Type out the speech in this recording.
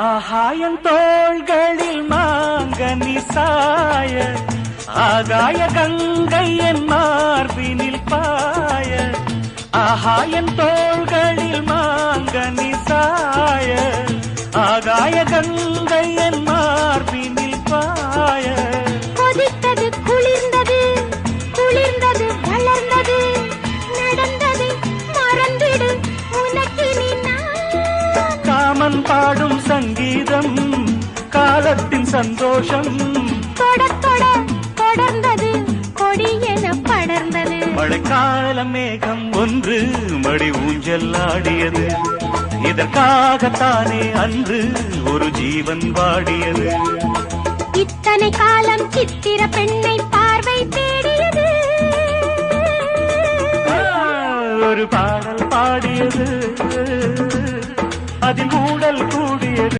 ஆகாயம் தோள்களில் மாங்கனி சாய ஆகாய கங்கை என் மார்பினில் பாய ஆகாயம் தோள்களில் மாங்கனி சாய ஆகாய கங்கை என் மார்பினில் பாய கொதித்தது குளிர்ந்தது குளிர்ந்தது வளர்ந்தது நடந்தது மறந்திடு உனக்கினி நான் காமன் பாடும் சங்கீதம் காலத்தின் சந்தோஷம் தொட தொட தொடர்ந்தது கொடி என படர்ந்தது மழைக்கால மேகம் ஒன்று மடி ஊஞ்சல் ஆடியது இதற்காகத்தானே அன்று ஒரு ஜீவன் வாடியது இத்தனை காலம் சித்திர பெண்ணை பார்வை தேடியது ஒரு பாடல் பாடியது அதில் ஊடல் கூடியது